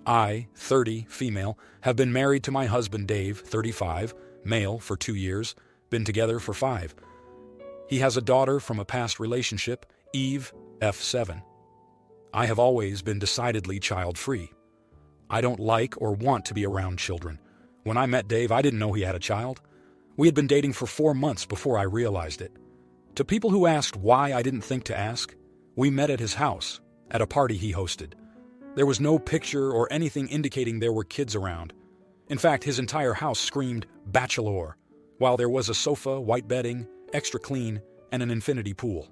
I, 30, female, have been married to my husband Dave, 35, male, for 2 years, been together for 5. He has a daughter from a past relationship, Eve, F7. I have always been decidedly child-free. I don't like or want to be around children. When I met Dave, I didn't know he had a child. We had been dating for 4 months before I realized it. To people who asked why I didn't think to ask, we met at his house, at a party he hosted. There was no picture or anything indicating there were kids around. In fact, his entire house screamed bachelor, while there was a sofa, white bedding, extra clean, and an infinity pool.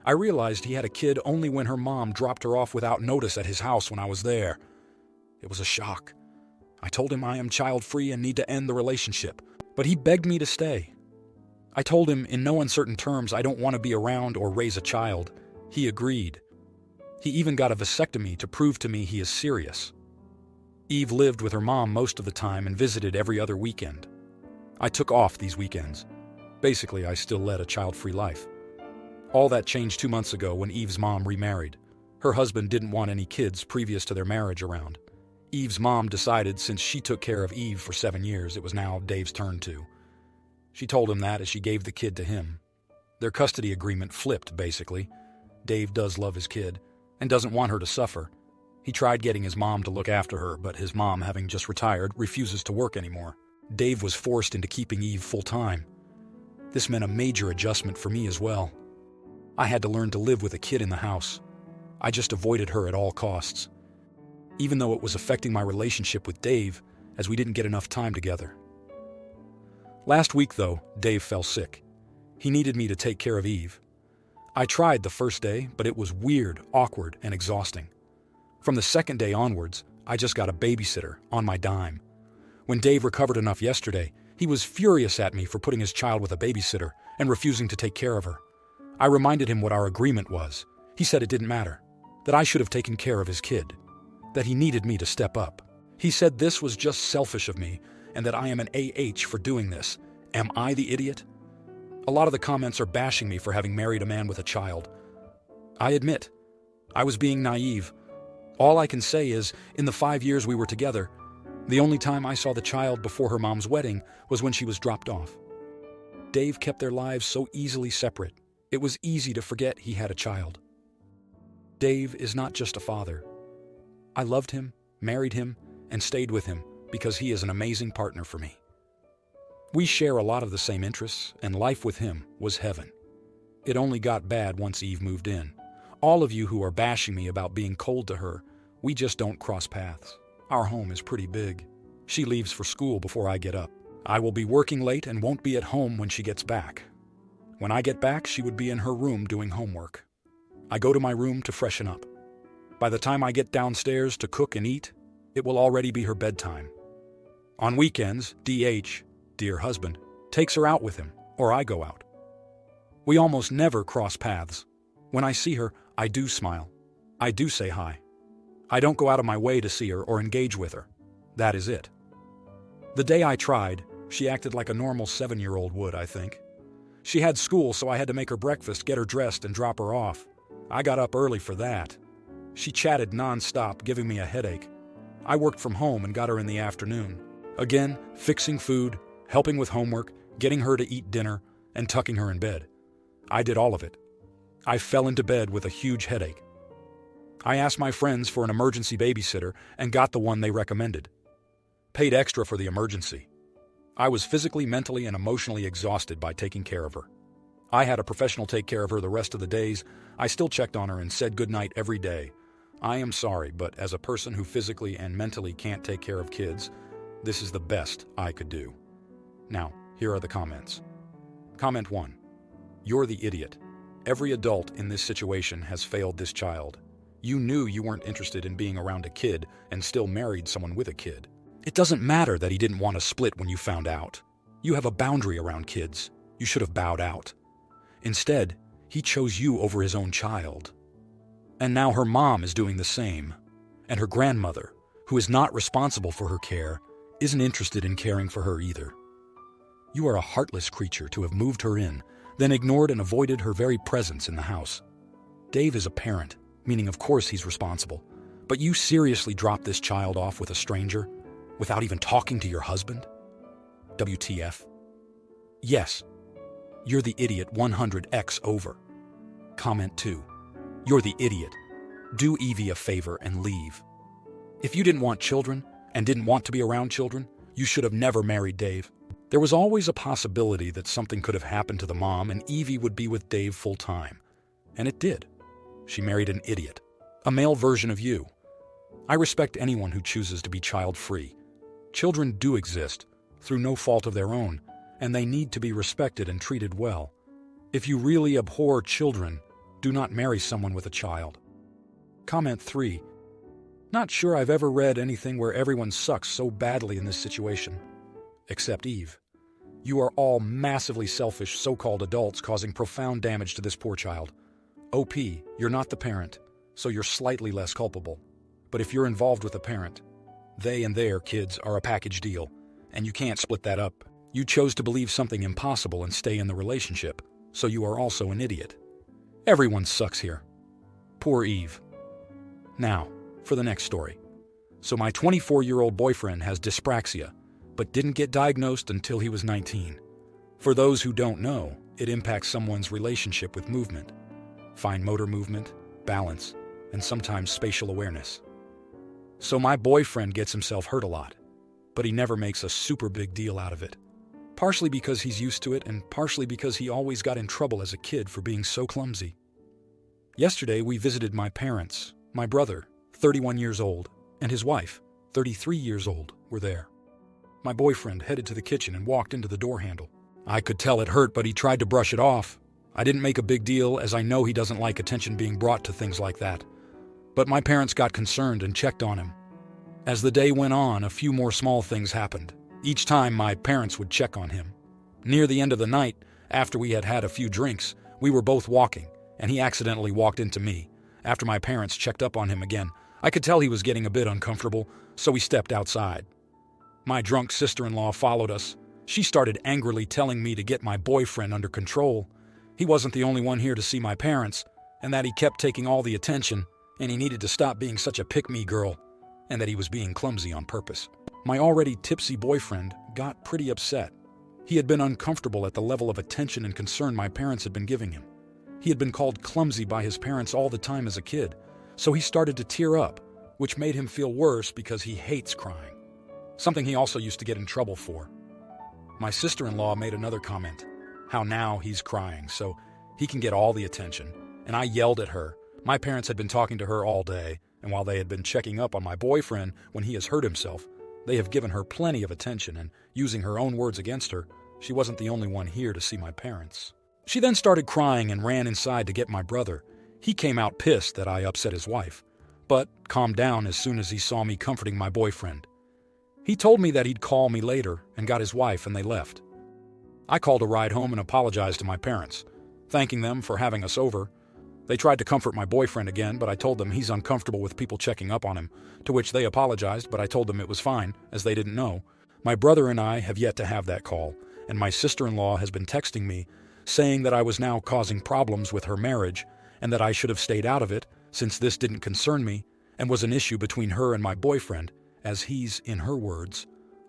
I realized he had a kid only when her mom dropped her off without notice at his house when I was there. It was a shock. I told him I am child-free and need to end the relationship, but he begged me to stay. I told him in no uncertain terms I don't want to be around or raise a child. He agreed. He even got a vasectomy to prove to me he is serious. Eve lived with her mom most of the time and visited every other weekend. I took off these weekends. Basically, I still led a child-free life. All that changed 2 months ago when Eve's mom remarried. Her husband didn't want any kids previous to their marriage around. Eve's mom decided since she took care of Eve for 7 years, it was now Dave's turn to. She told him that as she gave the kid to him. Their custody agreement flipped, basically. Dave does love his kid and doesn't want her to suffer. He tried getting his mom to look after her, but his mom, having just retired, refuses to work anymore. Dave was forced into keeping Eve full-time. This meant a major adjustment for me as well. I had to learn to live with a kid in the house. I just avoided her at all costs, even though it was affecting my relationship with Dave, as we didn't get enough time together. Last week, though, Dave fell sick. He needed me to take care of Eve. I tried the first day, but it was weird, awkward, and exhausting. From the second day onwards, I just got a babysitter on my dime. When Dave recovered enough yesterday, he was furious at me for putting his child with a babysitter and refusing to take care of her. I reminded him what our agreement was. He said it didn't matter, that I should have taken care of his kid, that he needed me to step up. He said this was just selfish of me and that I am an AH for doing this. Am I the idiot? A lot of the comments are bashing me for having married a man with a child. I admit, I was being naive. All I can say is, in the 5 years we were together, the only time I saw the child before her mom's wedding was when she was dropped off. Dave kept their lives so easily separate. It was easy to forget he had a child. Dave is not just a father. I loved him, married him, and stayed with him because he is an amazing partner for me. We share a lot of the same interests, and life with him was heaven. It only got bad once Eve moved in. All of you who are bashing me about being cold to her, we just don't cross paths. Our home is pretty big. She leaves for school before I get up. I will be working late and won't be at home when she gets back. When I get back, she would be in her room doing homework. I go to my room to freshen up. By the time I get downstairs to cook and eat, it will already be her bedtime. On weekends, DH, dear husband, takes her out with him, or I go out. We almost never cross paths. When I see her, I do smile. I do say hi. I don't go out of my way to see her or engage with her. That is it. The day I tried, she acted like a normal 7-year-old would, I think. She had school, so I had to make her breakfast, get her dressed, and drop her off. I got up early for that. She chatted nonstop, giving me a headache. I worked from home and got her in the afternoon. Again, fixing food, helping with homework, getting her to eat dinner, and tucking her in bed. I did all of it. I fell into bed with a huge headache. I asked my friends for an emergency babysitter and got the one they recommended. Paid extra for the emergency. I was physically, mentally, and emotionally exhausted by taking care of her. I had a professional take care of her the rest of the days. I still checked on her and said goodnight every day. I am sorry, but as a person who physically and mentally can't take care of kids, this is the best I could do. Now, here are the comments. Comment 1. You're the idiot. Every adult in this situation has failed this child. You knew you weren't interested in being around a kid and still married someone with a kid. It doesn't matter that he didn't want to split when you found out. You have a boundary around kids. You should have bowed out. Instead, he chose you over his own child. And now her mom is doing the same. And her grandmother, who is not responsible for her care, isn't interested in caring for her either. You are a heartless creature to have moved her in, then ignored and avoided her very presence in the house. Dave is a parent, meaning of course he's responsible, But you seriously dropped this child off with a stranger without even talking to your husband? WTF? Yes, you're the idiot 100x over. Comment 2. You're the idiot. Do Evie a favor and leave. If you didn't want children and didn't want to be around children, you should have never married Dave. There was always a possibility that something could have happened to the mom and Evie would be with Dave full time. And it did. She married an idiot, a male version of you. I respect anyone who chooses to be child-free. Children do exist, through no fault of their own, and they need to be respected and treated well. If you really abhor children, do not marry someone with a child. Comment 3. Not sure I've ever read anything where everyone sucks so badly in this situation. Except Eve. You are all massively selfish so-called adults causing profound damage to this poor child. OP, you're not the parent, so you're slightly less culpable. But if you're involved with a parent, they and their kids are a package deal, and you can't split that up. You chose to believe something impossible and stay in the relationship, so you are also an idiot. Everyone sucks here. Poor Eve. Now, for the next story. So my 24-year-old boyfriend has dyspraxia, but didn't get diagnosed until he was 19. For those who don't know, it impacts someone's relationship with movement, fine motor movement, balance, and sometimes spatial awareness. So my boyfriend gets himself hurt a lot, but he never makes a super big deal out of it. Partially because he's used to it, and partially because he always got in trouble as a kid for being so clumsy. Yesterday, we visited my parents. My brother, 31 years old, and his wife, 33 years old, were there. My boyfriend headed to the kitchen and walked into the door handle. I could tell it hurt, but he tried to brush it off. I didn't make a big deal, as I know he doesn't like attention being brought to things like that. But my parents got concerned and checked on him. As the day went on, a few more small things happened. Each time, my parents would check on him. Near the end of the night, after we had had a few drinks, we were both walking, and he accidentally walked into me. After my parents checked up on him again, I could tell he was getting a bit uncomfortable, so we stepped outside. My drunk sister-in-law followed us. She started angrily telling me to get my boyfriend under control. He wasn't the only one here to see my parents, and that he kept taking all the attention, and he needed to stop being such a pick-me girl, and that he was being clumsy on purpose. My already tipsy boyfriend got pretty upset. He had been uncomfortable at the level of attention and concern my parents had been giving him. He had been called clumsy by his parents all the time as a kid, so he started to tear up, which made him feel worse because he hates crying, something he also used to get in trouble for. My sister-in-law made another comment, how now he's crying, so he can get all the attention, and I yelled at her. My parents had been talking to her all day, and while they had been checking up on my boyfriend when he has hurt himself, they have given her plenty of attention, and using her own words against her, she wasn't the only one here to see my parents. She then started crying and ran inside to get my brother. He came out pissed that I upset his wife, but calmed down as soon as he saw me comforting my boyfriend. He told me that he'd call me later and got his wife, and they left. I called a ride home and apologized to my parents, thanking them for having us over. They tried to comfort my boyfriend again, but I told them he's uncomfortable with people checking up on him, to which they apologized, but I told them it was fine, as they didn't know. My brother and I have yet to have that call, and my sister-in-law has been texting me, saying that I was now causing problems with her marriage, and that I should have stayed out of it, since this didn't concern me, and was an issue between her and my boyfriend, as he's, in her words,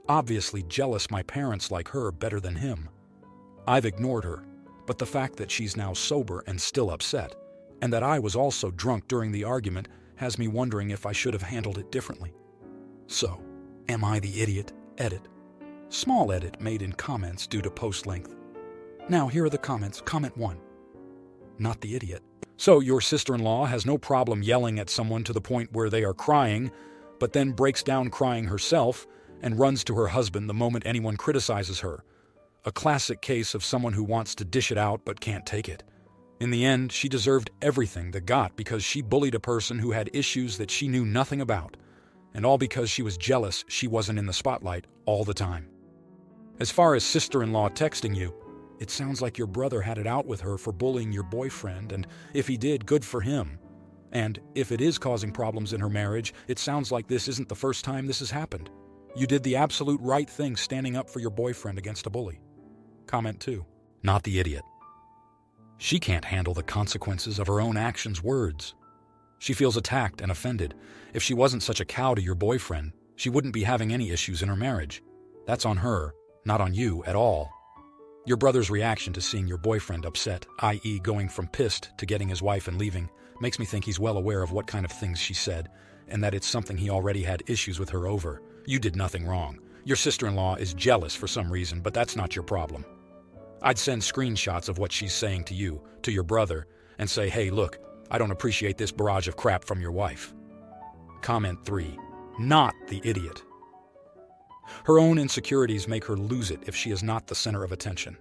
obviously jealous my parents like her better than him. I've ignored her, but the fact that she's now sober and still upset, and that I was also drunk during the argument, has me wondering if I should have handled it differently. So, am I the idiot? Edit. Small edit made in comments due to post length. Now here are the comments. Comment 1. Not the idiot. So your sister-in-law has no problem yelling at someone to the point where they are crying, but then breaks down crying herself and runs to her husband the moment anyone criticizes her. A classic case of someone who wants to dish it out but can't take it. In the end, she deserved everything that got because she bullied a person who had issues that she knew nothing about, and all because she was jealous she wasn't in the spotlight all the time. As far as sister-in-law texting you, it sounds like your brother had it out with her for bullying your boyfriend, and if he did, good for him. And if it is causing problems in her marriage, it sounds like this isn't the first time this has happened. You did the absolute right thing standing up for your boyfriend against a bully. Comment 2. Not the idiot. She can't handle the consequences of her own actions' words. She feels attacked and offended. If she wasn't such a cow to your boyfriend, she wouldn't be having any issues in her marriage. That's on her, not on you at all. Your brother's reaction to seeing your boyfriend upset, i.e. going from pissed to getting his wife and leaving, makes me think he's well aware of what kind of things she said, and that it's something he already had issues with her over. You did nothing wrong. Your sister-in-law is jealous for some reason, but that's not your problem. I'd send screenshots of what she's saying to you, to your brother, and say, hey, look, I don't appreciate this barrage of crap from your wife. Comment 3. Not the idiot. Her own insecurities make her lose it if she is not the center of attention.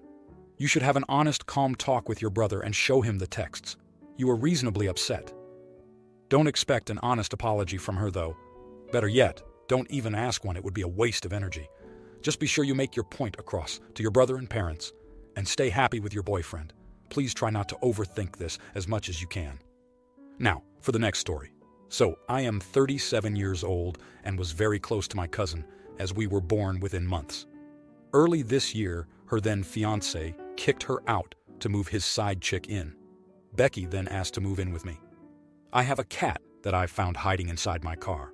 You should have an honest, calm talk with your brother and show him the texts. You were reasonably upset. Don't expect an honest apology from her, though. Better yet, don't even ask one. It would be a waste of energy. Just be sure you make your point across to your brother and parents, and stay happy with your boyfriend. Please try not to overthink this as much as you can. Now, for the next story. So, I am 37 years old and was very close to my cousin, as we were born within months. Early this year, her then fiancé kicked her out to move his side chick in. Becky then asked to move in with me. I have a cat that I found hiding inside my car.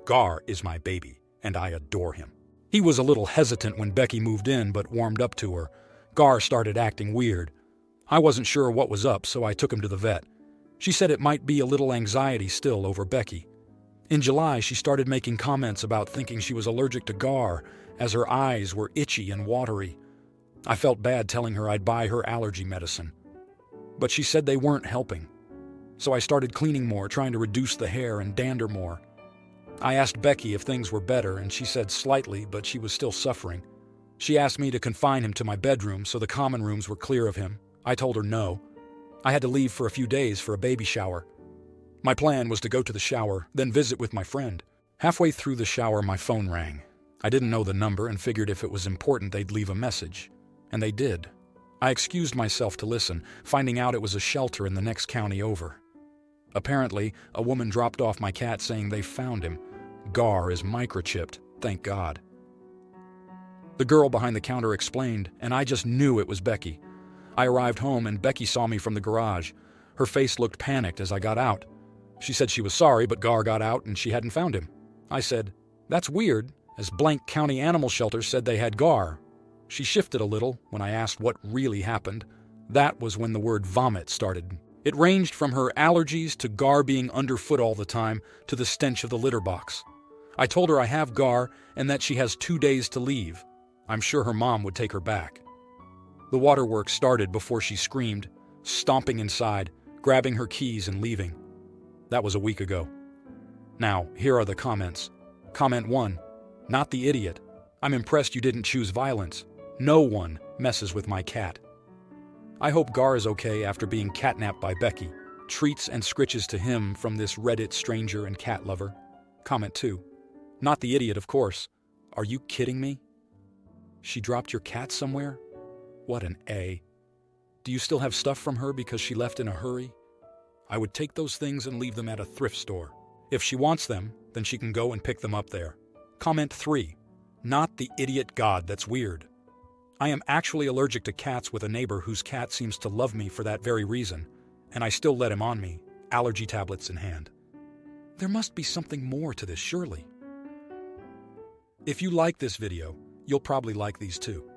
Gar is my baby, and I adore him. He was a little hesitant when Becky moved in, but warmed up to her. Gar started acting weird. I wasn't sure what was up, so I took him to the vet. She said it might be a little anxiety still over Becky. In July, she started making comments about thinking she was allergic to Gar, as her eyes were itchy and watery. I felt bad telling her I'd buy her allergy medicine. But she said they weren't helping. So I started cleaning more, trying to reduce the hair and dander more. I asked Becky if things were better, and she said slightly, but she was still suffering. She asked me to confine him to my bedroom so the common rooms were clear of him. I told her no. I had to leave for a few days for a baby shower. My plan was to go to the shower, then visit with my friend. Halfway through the shower, my phone rang. I didn't know the number and figured if it was important they'd leave a message. And they did. I excused myself to listen, finding out it was a shelter in the next county over. Apparently, a woman dropped off my cat saying they found him. Gar is microchipped, thank God. The girl behind the counter explained, and I just knew it was Becky. I arrived home and Becky saw me from the garage. Her face looked panicked as I got out. She said she was sorry, but Gar got out and she hadn't found him. I said, that's weird, as blank county animal shelter said they had Gar. She shifted a little when I asked what really happened. That was when the word vomit started. It ranged from her allergies to Gar being underfoot all the time to the stench of the litter box. I told her I have Gar and that she has 2 days to leave. I'm sure her mom would take her back. The waterworks started before she screamed, stomping inside, grabbing her keys and leaving. That was a week ago. Now, here are the comments. Comment 1. Not the idiot. I'm impressed you didn't choose violence. No one messes with my cat. I hope Gar is okay after being catnapped by Becky. Treats and scritches to him from this Reddit stranger and cat lover. Comment 2. Not the idiot, of course. Are you kidding me? She dropped your cat somewhere? What an A. Do you still have stuff from her because she left in a hurry? I would take those things and leave them at a thrift store. If she wants them, then she can go and pick them up there. Comment 3. Not the idiot god, that's weird. I am actually allergic to cats with a neighbor whose cat seems to love me for that very reason, and I still let him on me, allergy tablets in hand. There must be something more to this, surely. If you like this video, you'll probably like these too.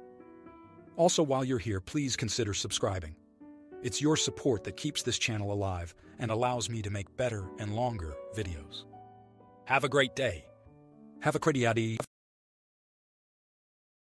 Also, while you're here, please consider subscribing. It's your support that keeps this channel alive and allows me to make better and longer videos. Have a great day. Have a great day.